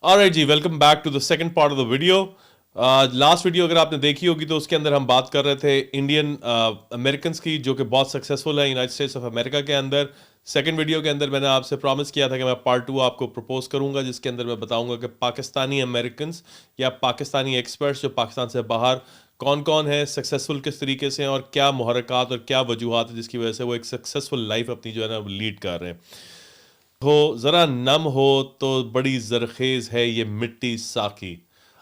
Alright जी, welcome back to the second part of the video. Last video अगर आपने देखी होगी तो उसके अंदर हम बात कर रहे थे इंडियन अमेरिकन की, जो कि बहुत सक्सेसफुल है यूनाइटेड स्टेट्स ऑफ अमेरिका के अंदर। सेकंड वीडियो के अंदर मैंने आपसे प्रॉमिस किया था कि मैं पार्ट 2 आपको प्रपोज करूंगा, जिसके अंदर मैं बताऊंगा कि पाकिस्तानी अमेरिकन या पाकिस्तानी एक्सपर्ट्स जो पाकिस्तान से बाहर कौन कौन है, सक्सेसफुल किस तरीके से हैं और क्या मुहरक़ात और क्या वजूहत है जिसकी वजह से वो एक सक्सेसफुल लाइफ अपनी जो है ना लीड कर रहे हैं। हो ज़रा नम हो तो बड़ी जरखेज़ है ये मिट्टी साकी।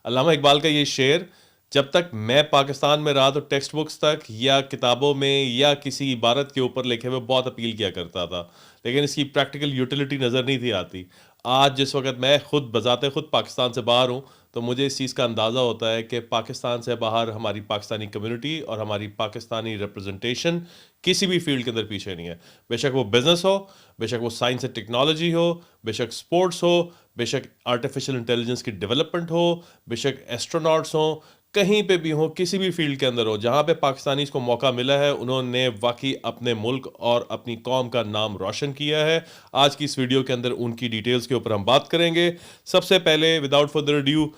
अल्लामा इकबाल का ये शेर जब तक मैं पाकिस्तान में रहा तो टेक्स्ट बुक्स तक या किताबों में या किसी इबारत के ऊपर लिखे हुए बहुत अपील किया करता था, लेकिन इसकी प्रैक्टिकल यूटिलिटी नज़र नहीं थी आती। आज जिस वक्त मैं खुद बजाते खुद पाकिस्तान से बाहर हूँ तो मुझे इस चीज़ का अंदाज़ा होता है कि पाकिस्तान से बाहर हमारी पाकिस्तानी कम्युनिटी और हमारी पाकिस्तानी रिप्रेजेंटेशन किसी भी फील्ड के अंदर पीछे नहीं है। बेशक वो बिजनेस हो, बेशक वो साइंस एंड टेक्नोलॉजी हो, बेशक स्पोर्ट्स हो, बेशक आर्टिफिशियल इंटेलिजेंस की डेवलपमेंट हो, बेशक एस्ट्रोनॉट्स हो, कहीं पे भी हो, किसी भी फील्ड के अंदर हो, जहाँ पे पाकिस्तानीज़ को मौका मिला है उन्होंने वाकई अपने मुल्क और अपनी कौम का नाम रोशन किया है। आज की इस वीडियो के अंदर उनकी डिटेल्स के ऊपर हम बात करेंगे। सबसे पहले विदाउट फर्दर ड्यू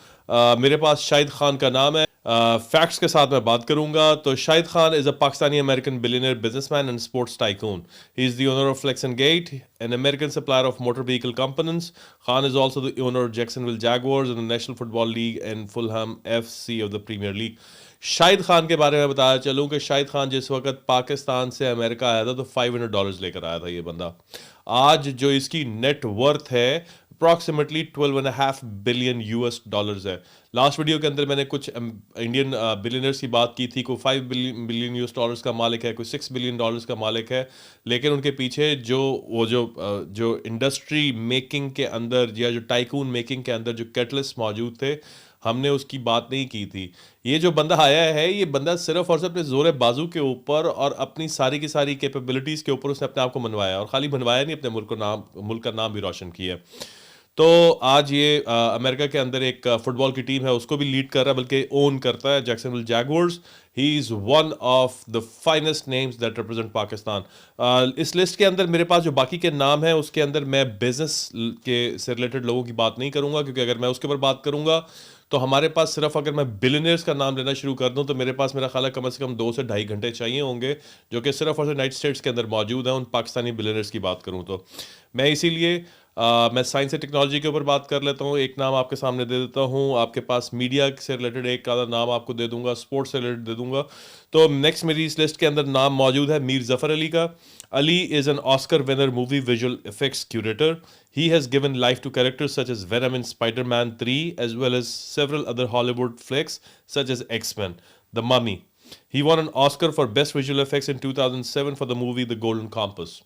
मेरे पास शाहिद खान का नाम है। फैक्ट्स के साथ मैं बात करूंगा तो Shahid Khan is a Pakistani American billionaire businessman and sports tycoon. He is the owner of Flex and Gate, an American supplier of motor vehicle components. Khan is also the owner of Jacksonville Jaguars and the National Football League and Fulham FC of the Premier League. Shahid Khan के बारे में बताया चलूं कि शाहिद खान जिस वक्त पाकिस्तान से America आया था तो $500 लेकर आया था ये बंदा। आज जो इसकी नेट वर्थ है अप्रॉक्सीमेटली 12.5 बिलियन यूएस डॉलर्स है। लास्ट वीडियो के अंदर मैंने कुछ इंडियन बिलियनर्स की बात की थी। कोई 5 बिलियन यूएस डॉलर्स का मालिक है, कोई 6 बिलियन डॉलर्स का मालिक है, लेकिन उनके पीछे जो इंडस्ट्री मेकिंग के अंदर या जो टाइकून मेकिंग के अंदर जो कैटलिस्ट मौजूद थे, हमने उसकी बात नहीं की थी। ये जो बंदा आया है, ये बंदा सिर्फ और सिर्फ अपने जोर बाजू के ऊपर और अपनी सारी की सारी कैपेबिलिटीज़ के ऊपर उसने अपने आप को मनवाया, और खाली बनवाया नहीं, अपने मुल्क का नाम भी रोशन किया। तो आज ये अमेरिका के अंदर एक फुटबॉल की टीम है उसको भी लीड कर रहा है, बल्कि ओन करता है, Jacksonville Jaguars. He is one of the finest names that represent Pakistan. इस लिस्ट के अंदर मेरे पास जो बाकी के नाम हैं उसके अंदर मैं बिजनेस के से रिलेटेड लोगों की बात नहीं करूंगा, क्योंकि अगर मैं उसके ऊपर बात करूंगा तो हमारे पास सिर्फ अगर मैं बिलियनर्स का नाम लेना शुरू कर दूं तो मेरे पास मेरा ख्याल है कम से कम 2 से ढाई घंटे चाहिए होंगे, जो कि सिर्फ और यूनाइटेड स्टेट्स के अंदर मौजूद हैं। उन पाकिस्तानी बिलियनर्स की बात करूं तो मैं इसीलिए मैं साइंस एंड टेक्नोलॉजी के ऊपर बात कर लेता हूँ। एक नाम आपके सामने दे देता हूँ, आपके पास मीडिया से रिलेटेड एक आधा नाम आपको दे दूंगा, स्पोर्ट्स से रिलेटेड दे दूंगा। तो नेक्स्ट मेरी इस लिस्ट के अंदर नाम मौजूद है मीर जफर अली का। Ali is an Oscar winner movie visual effects curator. He has given life to characters such as Venom in Spider-Man 3, as well as several other Hollywood flicks such as X-Men, The Mummy. He won an Oscar for Best Visual Effects in 2007 for the movie The Golden Compass.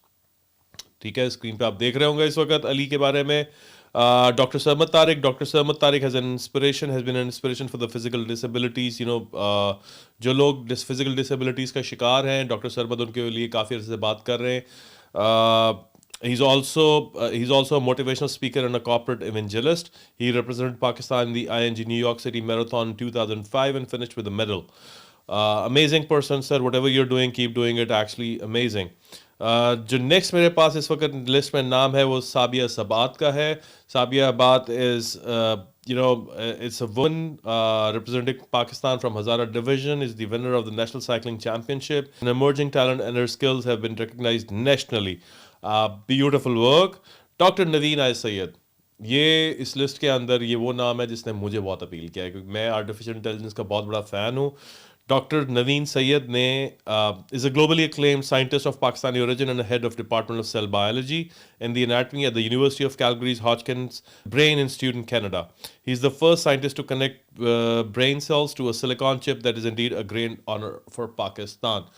ठीक है, screen पे आप देख रहे होंगे इस वक्त अली के बारे में। Doctor Sarmad Tariq has been an inspiration for the physical disabilities. जो लोग फिजिकल डिसेबिलिटीज़ का शिकार हैं, डॉक्टर सरमद उनके लिए काफ़ी अर्से से बात कर रहे हैं। He's also a motivational speaker and a corporate evangelist. He represented Pakistan in the ING New York City Marathon in 2005 and finished with a medal. Amazing person, sir. Whatever you're doing, keep doing it. Actually, amazing. जो next मेरे पास इस वक्त list में नाम है वो साबिया सबात का है। साबिया अबात is it's a woman representing Pakistan from Hazara Division, is the winner of the National Cycling Championship. An emerging talent and her skills have been recognized nationally. Beautiful work. Doctor Naveen I Syed, ये इस list के अंदर ये वो नाम है जिसने मुझे बहुत अपील किया है, क्योंकि मैं आर्टिफिशियल इंटेलिजेंस का बहुत बड़ा फ़ैन हूँ। डॉक्टर नवीन सैयद ने is a globally acclaimed scientist of Pakistani origin and the head of Department of Cell Biology and the Anatomy at the University of Calgary's Hodgkin's Brain Institute in Canada. He's the first scientist to connect brain cells to a silicon chip that is indeed a great honor for Pakistan.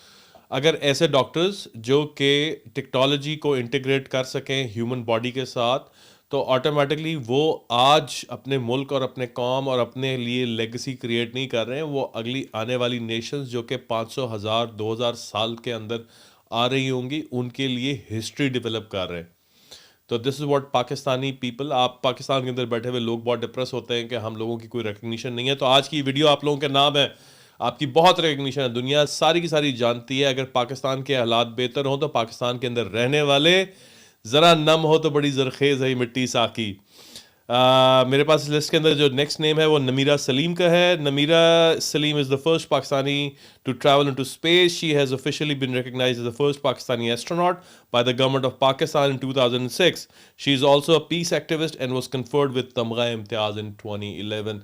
अगर ऐसे doctors जो कि technology को integrate कर सकें human body के साथ, तो ऑटोमेटिकली वो आज अपने मुल्क और अपने कौम और अपने लिए लेगेसी क्रिएट नहीं कर रहे हैं, वो अगली आने वाली नेशंस जो कि 500, 1000, 2000 साल के अंदर आ रही होंगी उनके लिए हिस्ट्री डेवलप कर रहे हैं। तो this is what Pakistani people, आप पाकिस्तान के अंदर बैठे हुए लोग बहुत डिप्रेस होते हैं कि हम लोगों की कोई रिकग्निशन नहीं है। तो आज की वीडियो आप लोगों के नाम है, आपकी बहुत रिकग्निशन है, दुनिया सारी की सारी जानती है। अगर पाकिस्तान के हालात बेहतर हों तो पाकिस्तान के अंदर रहने वाले ज़रा नम हो तो बड़ी जरखेज़ है मिट्टी साकी। मेरे पास इस लिस्ट के अंदर जो नेक्स्ट नेम है वो नमीरा सलीम का है. Namira Saleem is the first Pakistani to travel into space. She has officially been recognised as the first Pakistani astronaut by the government of Pakistan in 2006. She is also a peace activist and was conferred with Tamgha-e-Imtiaz in 2011.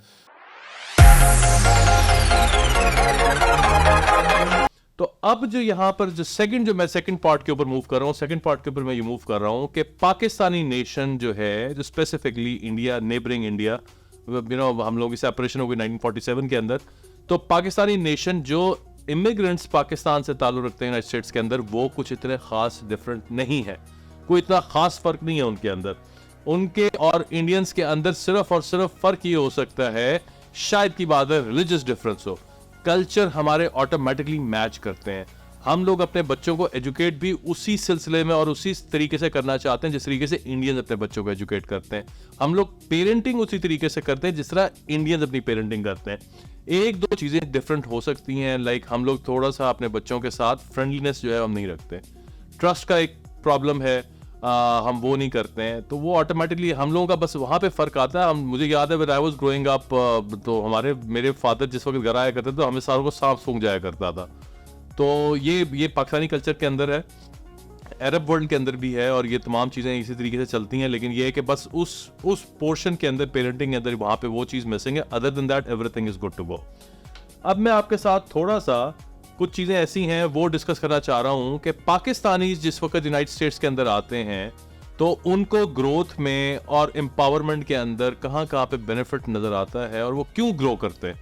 तो अब जो यहाँ पर जो मैं second part के ऊपर move कर रहा हूँ, सेकंड पार्ट के ऊपर मैं ये मूव कर रहा हूँ कि पाकिस्तानी नेशन जो है, जो स्पेसिफिकली इंडिया, नेबरिंग इंडिया, हम लोग इसे ऑपरेशन हो गई 1947 के अंदर. तो पाकिस्तानी नेशन जो इमिग्रेंट्स पाकिस्तान से ताल्लुक रखते हैं यूनाइटेड स्टेट्स के अंदर, वो कुछ इतने खास डिफरेंट नहीं है. कोई इतना खास फर्क नहीं है उनके अंदर. उनके और इंडियंस के अंदर सिर्फ और सिर्फ फर्क ये हो सकता है, शायद की बात है, रिलीजियस डिफरेंस हो. कल्चर हमारे ऑटोमेटिकली मैच करते हैं. हम लोग अपने बच्चों को एजुकेट भी उसी सिलसिले में और उसी तरीके से करना चाहते हैं जिस तरीके से इंडियंस अपने बच्चों को एजुकेट करते हैं. हम लोग पेरेंटिंग उसी तरीके से करते हैं जिस तरह इंडियंस अपनी पेरेंटिंग करते हैं. एक दो चीज़ें डिफरेंट हो सकती हैं, लाइक हम लोग थोड़ा सा अपने बच्चों के साथ फ्रेंडलीनेस जो है हम नहीं रखते. ट्रस्ट का एक प्रॉब्लम है, हम वो नहीं करते हैं. तो वो ऑटोमेटिकली हम लोगों का बस वहाँ पे फ़र्क आता है. मुझे याद है when I was growing up, तो मेरे फादर जिस वक्त घर आया करते थे तो हमें सारों को सांप सूंघ जाया करता था. तो ये पाकिस्तानी कल्चर के अंदर है, अरब वर्ल्ड के अंदर भी है, और ये तमाम चीज़ें इसी तरीके से चलती हैं. लेकिन ये है कि बस उस पोर्शन के अंदर, पेरेंटिंग के अंदर, वहाँ पे वो चीज़ मिसिंग है. Other than that everything is good to go. अब मैं आपके साथ थोड़ा सा कुछ चीज़ें ऐसी हैं वो डिस्कस करना चाह रहा हूँ कि पाकिस्तानी जिस वक्त यूनाइटेड स्टेट्स के अंदर आते हैं तो उनको ग्रोथ में और एम्पावरमेंट के अंदर कहाँ कहाँ पे बेनिफिट नज़र आता है और वो क्यों ग्रो करते हैं.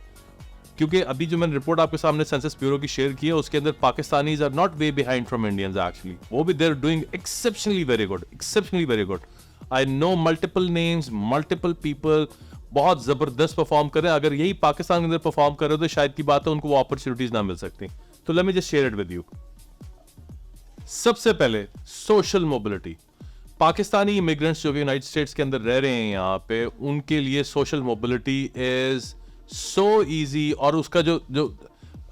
क्योंकि अभी जो मैंने रिपोर्ट आपके सामने सेंसस ब्यूरो की शेयर की है, उसके अंदर Pakistanis are not way behind from Indians. Actually वो भी they are doing exceptionally very good, exceptionally very good. I know multiple names, multiple people बहुत जबरदस्त परफॉर्म कर रहे हैं. अगर यही पाकिस्तान के अंदर परफॉर्म कर रहे हो तो शायद की बात है उनको वो अपॉर्चुनिटीज ना मिल सकती. तो let me just share it with you. सबसे पहले सोशल मोबिलिटी. पाकिस्तानी इमिग्रेंट्स जो कि यूनाइटेड स्टेट्स के अंदर रह रहे हैं यहाँ पे, उनके लिए social mobility is so easy. और उसका जो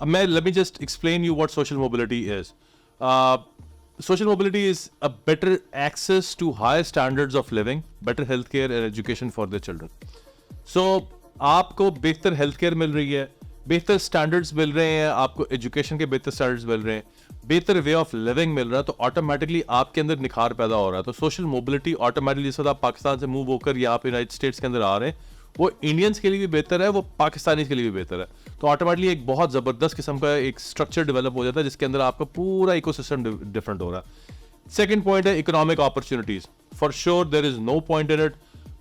मैं let me just explain you what social mobility is. Social mobility is a better access to higher standards of living, better healthcare and education for their children. So आपको बेहतर health मिल रही है, बेहतर standards मिल रहे हैं, आपको एजुकेशन के बेहतर स्टैंडर्ड्स मिल रहे हैं, बेहतर वे ऑफ लिविंग मिल रहा है, तो ऑटोमेटिकली आपके अंदर निखार पैदा हो रहा है. तो सोशल मोबिलिटी ऑटोमेटिकली जिस वक्त आप पाकिस्तान से मूव होकर यहाँ पे यूनाइटेड स्टेट्स के अंदर आ रहे हैं, वो इंडियंस के लिए भी बेहतर है, वो पाकिस्तानी के लिए भी बेहतर है. तो ऑटोमेटिकली एक बहुत ज़बरदस्त किस्म का एक स्ट्रक्चर डेवलप हो जाता है जिसके अंदर आपका पूरा इकोसिस्टम डिफरेंट हो रहा है. सेकंड पॉइंट है economic opportunities. For sure there is no point in it.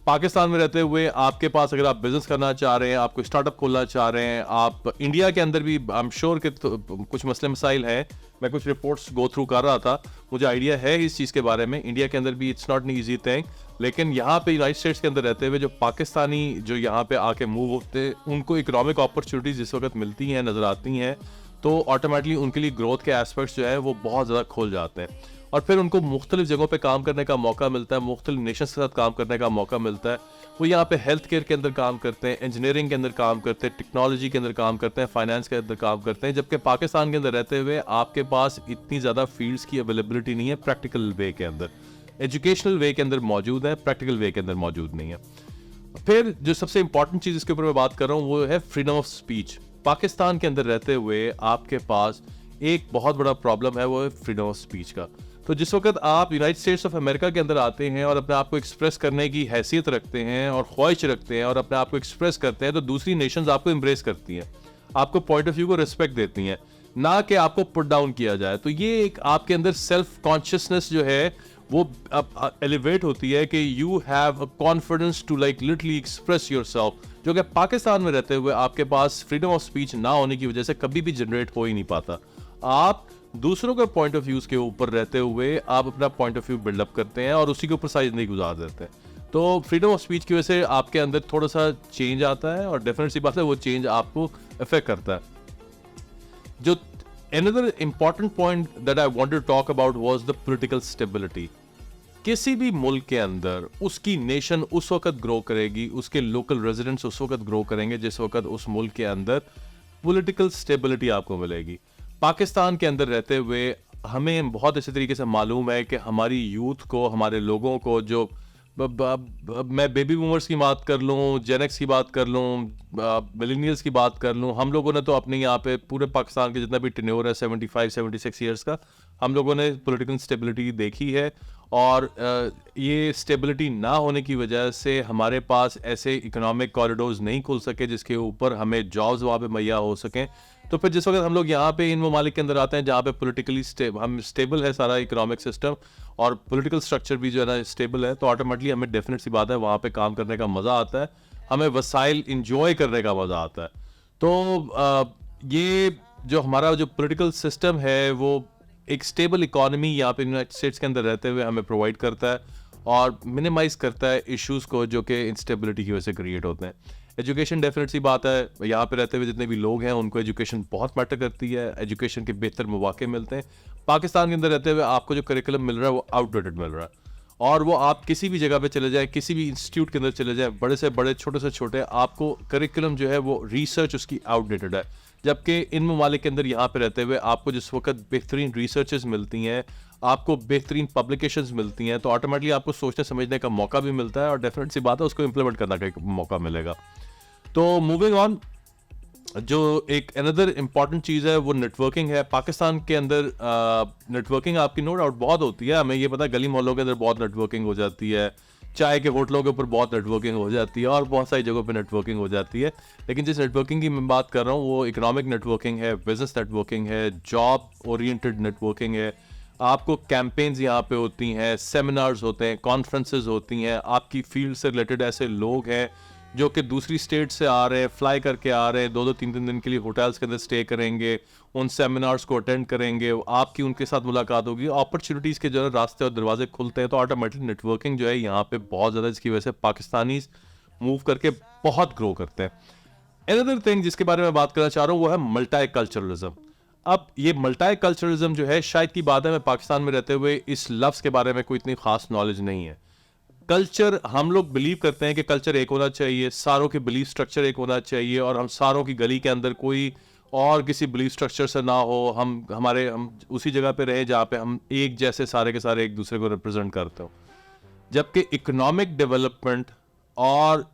Pakistan में रहते हुए आपके पास अगर आप बिजनेस करना चाह रहे हैं, आप कोई स्टार्टअप खोलना चाह रहे हैं, आप इंडिया के अंदर भी आई एम श्योर कि तो कुछ मसले मसाइल हैं. मैं कुछ रिपोर्ट्स गो थ्रू कर रहा था, मुझे आइडिया है इस चीज़ के बारे में. इंडिया के अंदर भी it's not an easy thing. लेकिन यहाँ पे यूनाइटेड स्टेट्स के अंदर रहते हुए जो पाकिस्तानी जो यहाँ पे आके मूव होते हैं, उनको इकोनॉमिक अपॉर्चुनिटीज जिस वक्त मिलती हैं, नज़र आती हैं, तो ऑटोमेटिकली उनके लिए ग्रोथ के एस्पेक्ट्स जो है वो बहुत ज़्यादा खुल जाते हैं. और फिर उनको मुख्तलिफ जगहों पे काम करने का मौका मिलता है, मुख्तलिफ नेशंस के साथ काम करने का मौका मिलता है. वो यहाँ पे हेल्थ केयर के अंदर काम करते हैं, इंजीनियरिंग के अंदर काम करते हैं, टेक्नोलॉजी के अंदर काम करते हैं, फाइनेंस के अंदर काम करते हैं. जबकि पाकिस्तान के अंदर रहते हुए आपके पास इतनी ज़्यादा फील्ड्स की अवेलेबिलिटी नहीं है. प्रैक्टिकल वे के अंदर, एजुकेशनल वे के अंदर मौजूद है, प्रैक्टिकल वे के अंदर मौजूद नहीं है. फिर जो सबसे इंपॉर्टेंट चीज़ इसके ऊपर मैं बात कर रहा हूँ वो है फ्रीडम ऑफ स्पीच. पाकिस्तान के अंदर रहते हुए आपके पास एक बहुत बड़ा प्रॉब्लम है, वो है फ्रीडम ऑफ स्पीच का. तो जिस वक्त आप यूनाइटेड स्टेट्स ऑफ अमेरिका के अंदर आते हैं और अपने आप को एक्सप्रेस करने की हैसियत रखते हैं और ख्वाहिश रखते हैं और अपने आप को एक्सप्रेस करते हैं, तो दूसरी नेशंस आपको एम्ब्रेस करती हैं, आपको पॉइंट ऑफ व्यू को रिस्पेक्ट देती हैं, ना कि आपको पुट डाउन किया जाए. तो ये एक आपके अंदर सेल्फ कॉन्शियसनेस जो है वो एलिवेट होती है कि you have a confidence to like literally express yourself, जो कि पाकिस्तान में रहते हुए आपके पास फ्रीडम ऑफ स्पीच ना होने की वजह से कभी भी जनरेट हो ही नहीं पाता. आप दूसरों के पॉइंट ऑफ व्यूज के ऊपर रहते हुए आप अपना पॉइंट ऑफ व्यू बिल्डअप करते हैं और उसी के ऊपर सारी जिंदगी गुजार देते हैं. तो फ्रीडम ऑफ स्पीच की वजह से आपके अंदर थोड़ा सा चेंज आता है और डेफिनेट सी बात है वो चेंज आपको इफेक्ट करता है. जो another important point that I wanted to talk about was the political stability. किसी भी मुल्क के अंदर उसकी नेशन उस वक्त ग्रो करेगी, उसके लोकल रेजिडेंट्स उस वक्त ग्रो करेंगे जिस वक्त उस मुल्क के अंदर पॉलिटिकल स्टेबिलिटी आपको मिलेगी. पाकिस्तान के अंदर रहते हुए हमें बहुत अच्छे तरीके से मालूम है कि हमारी यूथ को, हमारे लोगों को जो मैं बेबी बूमर्स की बात कर लूँ, जेन एक्स की बात कर लूँ, मिलेनियल्स की बात कर लूँ, हम लोगों ने तो अपने यहाँ पे पूरे पाकिस्तान के जितना भी टेन्योर है 75-76 ईयर्स का, हम लोगों ने पॉलिटिकल स्टेबिलिटी देखी है। और ये स्टेबिलिटी ना होने की वजह से हमारे पास ऐसे इकोनॉमिक कॉरिडोर्स नहीं खुल सके जिसके ऊपर हमें जॉब्स वहाँ पे मुहैया हो सकें। तो फिर जिस वक्त हम लोग यहाँ पे इन ममालिक के अंदर आते हैं जहाँ पे पॉलिटिकली हम स्टेबल है सारा इकोनॉमिक सिस्टम और पॉलिटिकल स्ट्रक्चर भी जो है ना स्टेबल है, तो ऑटोमेटिकली हमें डेफिनेट सी बात है वहाँ पे काम करने का मज़ा आता है, हमें वसाइल इंजॉय करने का मज़ा आता है। तो ये जो हमारा जो पॉलिटिकल सिस्टम है वो एक स्टेबल इकोनॉमी यहाँ पे यूनाइटेड स्टेट्स के अंदर रहते हुए हमें प्रोवाइड करता है और मिनिमाइज करता है इश्यूज़ को जो कि इंस्टेबिलिटी की वजह से क्रिएट होते हैं। एजुकेशन डेफिनेट सी बात है, यहाँ पे रहते हुए जितने भी लोग हैं उनको एजुकेशन बहुत मैटर करती है, एजुकेशन के बेहतर मौके मिलते हैं। पाकिस्तान के अंदर रहते हुए आपको जो करिकुलम मिल रहा है वो आउटडेटेड मिल रहा है, और वो आप किसी भी जगह पे चले जाएं, किसी भी इंस्टीट्यूट के अंदर चले जाएं, बड़े से बड़े छोटे से छोटे, आपको करिकुलम जो है वो रिसर्च उसकी आउटडेटेड है। जबकि इन ममालिक के अंदर यहाँ पे रहते हुए आपको जिस वक्त बेहतरीन रिसर्चेस मिलती हैं, आपको बेहतरीन पब्लिकेशंस मिलती हैं, तो ऑटोमेटिकली आपको सोचने समझने का मौका भी मिलता है और डेफिनेट सी बात है उसको इम्प्लीमेंट करने का एक मौका मिलेगा। तो मूविंग ऑन, जो एक अनदर इम्पॉर्टेंट चीज़ है वो नेटवर्किंग है। पाकिस्तान के अंदर नेटवर्किंग आपकी नो डाउट बहुत होती है, हमें ये पता है गली मोहल्लों के अंदर बहुत नेटवर्किंग हो जाती है, चाय के होटलों के ऊपर बहुत नेटवर्किंग हो जाती है और बहुत सारी जगहों पे नेटवर्किंग हो जाती है। लेकिन जिस नेटवर्किंग की मैं बात कर रहा हूँ वो इकोनॉमिक नेटवर्किंग है, बिजनेस नेटवर्किंग है, जॉब ओरिएंटेड नेटवर्किंग है। आपको कैंपेन्स यहाँ पे होती हैं, सेमिनार्स होते हैं, कॉन्फ्रेंसेज होती हैं, आपकी फील्ड से रिलेटेड ऐसे लोग हैं जो कि दूसरी स्टेट से आ रहे हैं, फ्लाई करके आ रहे हैं, 2-2 3-3 दिन के लिए होटल्स के अंदर स्टे करेंगे, उन सेमिनार्स को अटेंड करेंगे, आपकी उनके साथ मुलाकात होगी, अपॉर्चुनिटीज़ के जो है रास्ते और दरवाजे खुलते हैं। तो ऑटोमेटिक नेटवर्किंग जो है यहाँ पे बहुत ज़्यादा, जिसकी वजह से पाकिस्तानीज मूव करके बहुत ग्रो करते हैं। अनदर थिंग जिसके बारे में बात करना चाह रहा हूँ वो है मल्टी कल्चरलिज्म। अब ये मल्टी कल्चरलिज्म जो है, शायद की बात है मैं पाकिस्तान में रहते हुए इस लफ्ज़ के बारे में कोई इतनी खास नॉलेज नहीं है। कल्चर, हम लोग बिलीव करते हैं कि कल्चर एक होना चाहिए, सारों के बिलीफ स्ट्रक्चर एक होना चाहिए और हम सारों की गली के अंदर कोई और किसी बिलीफ स्ट्रक्चर से ना हो, हम उसी जगह पे रहे जहाँ पे हम एक जैसे सारे के सारे एक दूसरे को रिप्रेजेंट करते हो। जबकि इकोनॉमिक डेवलपमेंट और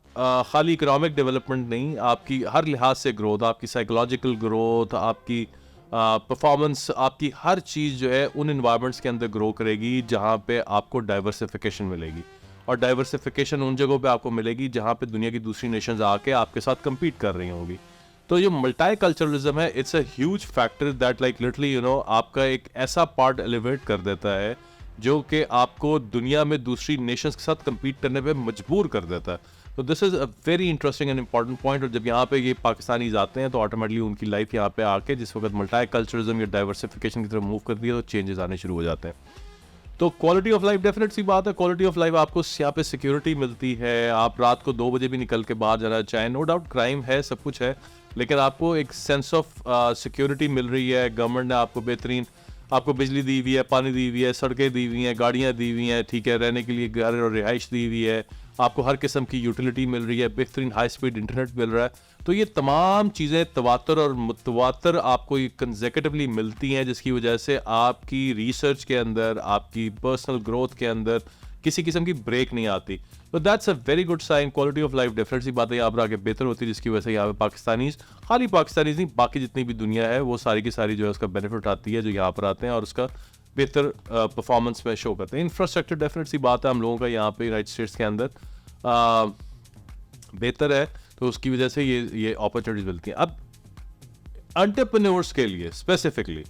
खाली इकोनॉमिक डेवलपमेंट नहीं, आपकी हर लिहाज से ग्रोथ, आपकी साइकोलॉजिकल ग्रोथ, आपकी परफॉर्मेंस, आपकी हर चीज़ जो है उन इन्वायरमेंट्स के अंदर ग्रो करेगी जहाँ पे आपको डाइवर्सिफिकेशन मिलेगी। और डाइवर्सिफिकेशन उन जगहों पे आपको मिलेगी जहाँ पे दुनिया की दूसरी नेशंस आके आपके साथ compete कर रही होंगी। तो ये मल्टी कल्चरलिज्म है, it's a huge factor that like literally आपका एक ऐसा पार्ट एलिवेट कर देता है जो कि आपको दुनिया में दूसरी नेशंस के साथ compete करने पे मजबूर कर देता है। तो this is a very interesting and important point. और जब यहाँ पे ये पाकिस्तानीज आते हैं तो ऑटोमेटिकली उनकी लाइफ यहाँ पे आके जिस वक्त मल्टी कल्चरलिज्म या डाइवर्सिफिकेशन की तरफ मूव करती है तो चेंजेस आने शुरू हो जाते हैं। तो क्वालिटी ऑफ लाइफ डेफिनेट सी बात है, क्वालिटी ऑफ लाइफ आपको यहाँ पे सिक्योरिटी मिलती है, आप रात को 2 बजे भी निकल के बाहर जाना चाहें, नो डाउट क्राइम है, सब कुछ है, लेकिन आपको एक सेंस ऑफ सिक्योरिटी मिल रही है। गवर्नमेंट ने आपको बेहतरीन, आपको बिजली दी हुई है, पानी दी हुई है, सड़कें दी हुई हैं, गाड़ियाँ दी हुई हैं, ठीक है, रहने के लिए घर और रिहाइश दी हुई है, आपको हर किस्म की यूटिलिटी मिल रही है, बेहतरीन हाई स्पीड इंटरनेट मिल रहा है। तो ये तमाम चीज़ें तवातर और मुतवातर आपको ये कंसेक्यूटिवली मिलती हैं, जिसकी वजह से आपकी रिसर्च के अंदर, आपकी पर्सनल ग्रोथ के अंदर किसी किस्म की ब्रेक नहीं आती। तो that's a very good sign. Quality of life definite सी बात है यहाँ पर आगे बेहतर होती है, जिसकी वजह से यहाँ पे पाकिस्तानीज, खाली पाकिस्तानीज नहीं, बाकी जितनी भी दुनिया है वो सारी की सारी जो है उसका बेनिफिट आती है जो यहाँ पर आते हैं और उसका बेहतर परफॉर्मेंस में शो करते हैं। इंफ्रास्ट्रक्चर डेफिनेट सी बात है हम लोगों का यहाँ पे यूनाइटेड स्टेट्स के अंदर बेहतर है, तो उसकी वजह से ये अपॉर्चुनिटीज मिलती हैं। अब एंटरप्रेन्योर्स के लिए स्पेसिफिकली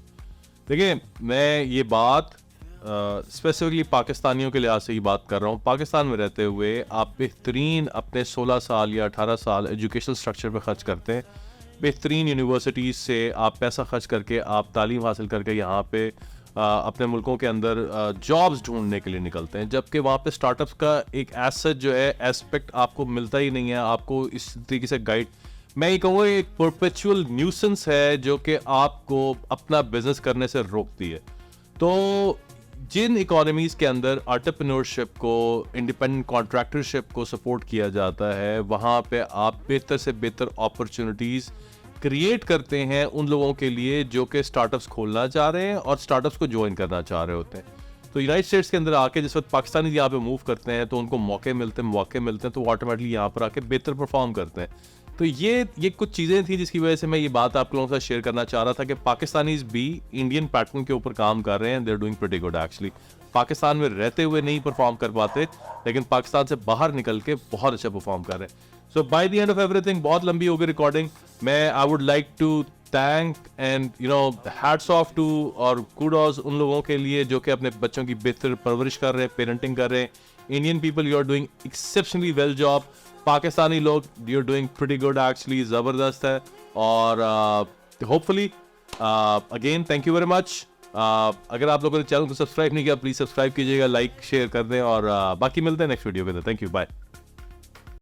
देखिए, मैं ये बात स्पेसिफिकली पाकिस्तानियों के लिहाज से ही बात कर रहा हूँ। पाकिस्तान में रहते हुए आप बेहतरीन अपने 16 साल या 18 साल एजुकेशनल स्ट्रक्चर पर खर्च करते हैं, बेहतरीन यूनिवर्सिटीज़ से आप पैसा खर्च करके आप तालीम हासिल करके यहाँ पे अपने मुल्कों के अंदर जॉब्स ढूंढने के लिए निकलते हैं, जबकि वहाँ पे स्टार्टअप्स का एक एसेट जो है एस्पेक्ट आपको मिलता ही नहीं है। आपको इस तरीके से गाइड, मैं ये कहूँगा एक परपेचुअल न्यूसेंस है जो कि आपको अपना बिजनेस करने से रोकती है। तो जिन इकोनॉमीज़ के अंदर एंटरप्रेन्योरशिप को, इंडिपेंडेंट कॉन्ट्रैक्टरशिप को सपोर्ट किया जाता है, वहाँ पे आप बेहतर से बेहतर अपॉर्चुनिटीज़ क्रिएट करते हैं उन लोगों के लिए जो कि स्टार्टअप्स खोलना चाह रहे हैं और स्टार्टअप्स को ज्वाइन करना चाह रहे होते हैं। तो यूनाइटेड स्टेट्स के अंदर आके जिस वक्त पाकिस्तानी यहाँ पे मूव करते हैं तो उनको मौके मिलते हैं तो वो ऑटोमेटिकली यहाँ पर आके बेहतर परफॉर्म करते हैं। तो ये कुछ चीज़ें थी जिसकी वजह से मैं ये बात आप लोगों के साथ शेयर करना चाह रहा था कि पाकिस्तानीज भी इंडियन पैटर्न के ऊपर काम कर रहे हैं, they are doing pretty good actually. Pakistan में रहते हुए नहीं परफॉर्म कर पाते, लेकिन पाकिस्तान से बाहर निकल के बहुत अच्छा परफॉर्म कर रहे हैं। So by the end of everything, बहुत लंबी हो गई रिकॉर्डिंग, मैं I would like to thank and hats off to और कूडोज उन लोगों के लिए जो कि अपने बच्चों की बेहतर परवरिश कर रहे हैं, पेरेंटिंग कर रहे हैं। Indian people, you are doing exceptionally well job. Pakistani लोग, you are doing pretty good actually, ज़बरदस्त है। और hopefully again thank you very much. अगर आप लोगों ने चैनल को सब्सक्राइब नहीं किया, प्लीज़ सब्सक्राइब कीजिएगा, लाइक शेयर कर दें, और बाकी मिलते हैं नेक्स्ट वीडियो के अंदर। Thank you, bye.